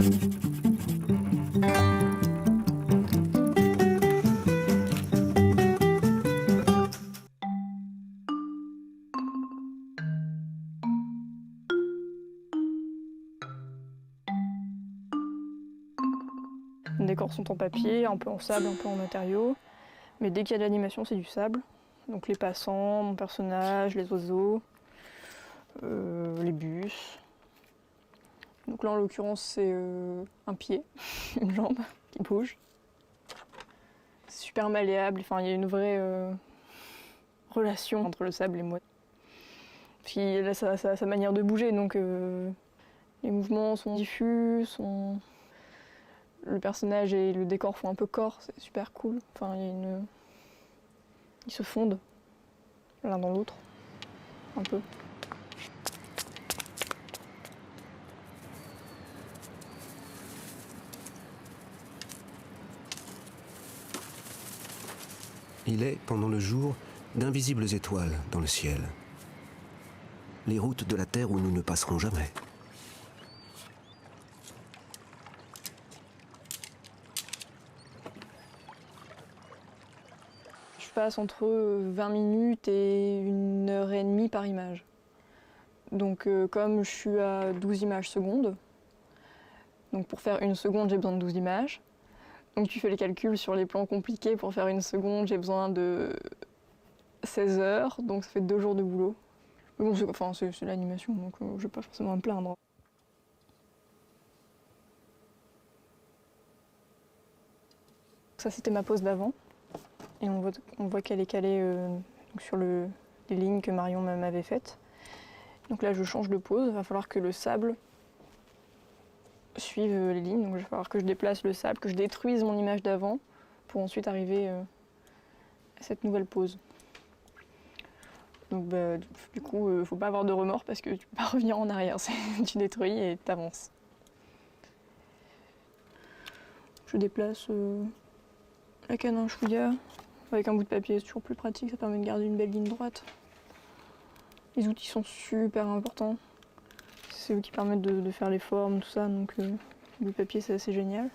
Les décors sont en papier, un peu en sable, un peu en matériaux. Mais dès qu'il y a de l'animation, c'est du sable. Donc les passants, mon personnage, les oiseaux, les bus. Donc là, en l'occurrence, c'est un pied, une jambe qui bouge. C'est super malléable, enfin, il y a une vraie relation entre le sable et moi. Puis là, ça a sa manière de bouger, donc les mouvements sont diffus, le personnage et le décor font un peu corps, c'est super cool. Enfin, ils se fondent l'un dans l'autre, un peu. Il est, pendant le jour, d'invisibles étoiles dans le ciel. Les routes de la Terre où nous ne passerons jamais. Je passe entre 20 minutes et 1 h30 par image. Donc comme je suis à 12 images secondes, donc pour faire 1 seconde, j'ai besoin de 12 images. Donc tu fais les calculs sur les plans compliqués, pour faire 1 seconde, j'ai besoin de 16 heures, donc ça fait 2 jours de boulot. Mais bon, c'est l'animation, donc je vais pas forcément me plaindre. Ça, c'était ma pose d'avant. Et on voit qu'elle est calée sur les lignes que Marion m'avait faites. Donc là, je change de pose. Il va falloir que le sable suive les lignes. Donc il va falloir que je déplace le sable, que je détruise mon image d'avant pour ensuite arriver à cette nouvelle pose. Donc du coup, faut pas avoir de remords parce que tu peux pas revenir en arrière. Tu détruis et t'avances. Je déplace la canne un chouïa. Avec un bout de papier, c'est toujours plus pratique, ça permet de garder une belle ligne droite. Les outils sont super importants. C'est eux qui permettent de faire les formes, tout ça, donc le papier c'est assez génial.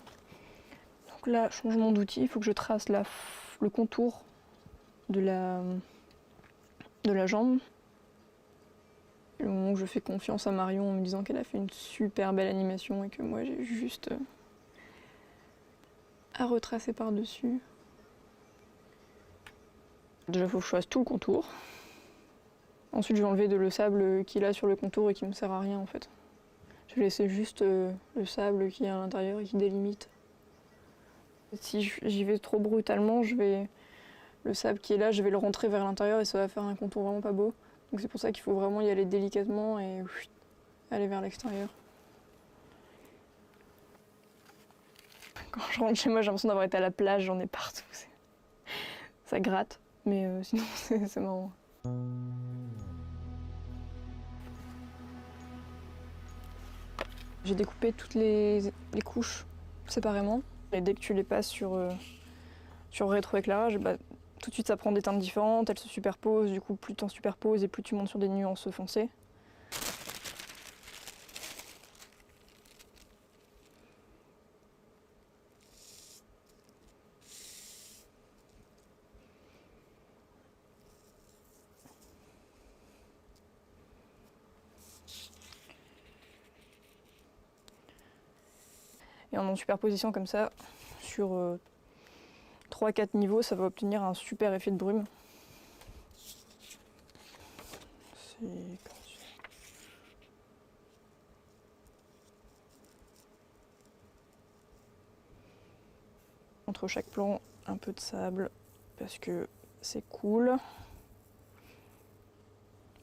Donc là, changement d'outil, il faut que je trace le contour de la jambe. Le moment où je fais confiance à Marion en me disant qu'elle a fait une super belle animation et que moi j'ai juste à retracer par-dessus. Déjà, il faut que je fasse tout le contour. Ensuite, je vais enlever le sable qu'il a sur le contour et qui me sert à rien en fait. Je vais laisser juste le sable qui est à l'intérieur et qui délimite. Si j'y vais trop brutalement, le sable qui est là, je vais le rentrer vers l'intérieur et ça va faire un contour vraiment pas beau. Donc c'est pour ça qu'il faut vraiment y aller délicatement et aller vers l'extérieur. Quand je rentre chez moi, j'ai l'impression d'avoir été à la plage, j'en ai partout. Ça gratte, mais sinon c'est marrant. J'ai découpé toutes les couches séparément. Et dès que tu les passes sur rétroéclairage, tout de suite ça prend des teintes différentes, elles se superposent, du coup plus tu en superposes et plus tu montes sur des nuances foncées. Et en superposition comme ça, sur 3-4 niveaux, ça va obtenir un super effet de brume. C'est comme ça. Entre chaque plan, un peu de sable, parce que c'est cool. Un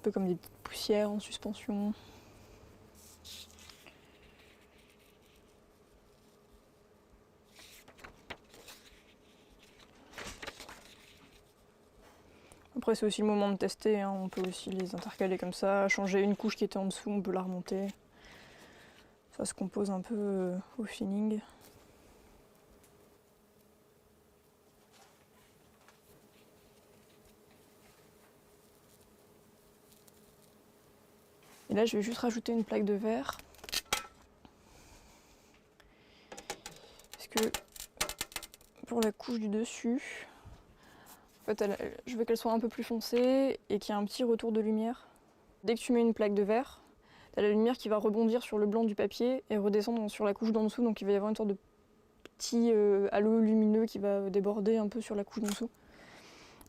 peu comme des petites poussières en suspension. Après c'est aussi le moment de tester, hein. On peut aussi les intercaler comme ça, changer une couche qui était en dessous, on peut la remonter. Ça se compose un peu au feeling. Et là je vais juste rajouter une plaque de verre. que pour la couche du dessus, en fait, je veux qu'elle soit un peu plus foncée et qu'il y ait un petit retour de lumière. Dès que tu mets une plaque de verre, t'as la lumière qui va rebondir sur le blanc du papier et redescendre sur la couche d'en dessous, donc il va y avoir une sorte de petit halo lumineux qui va déborder un peu sur la couche d'en dessous.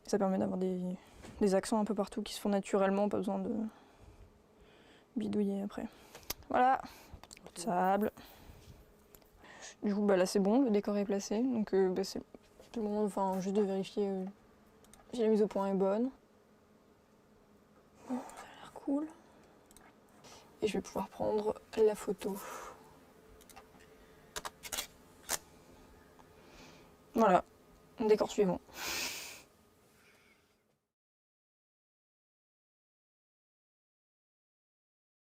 Ça permet d'avoir des accents un peu partout qui se font naturellement, pas besoin de bidouiller après. Voilà, de sable. Du coup, là c'est bon, le décor est placé, donc c'est le moment juste de vérifier si la mise au point est bonne. Bon, ça a l'air cool. Et je vais pouvoir prendre la photo. Voilà, décor suivant.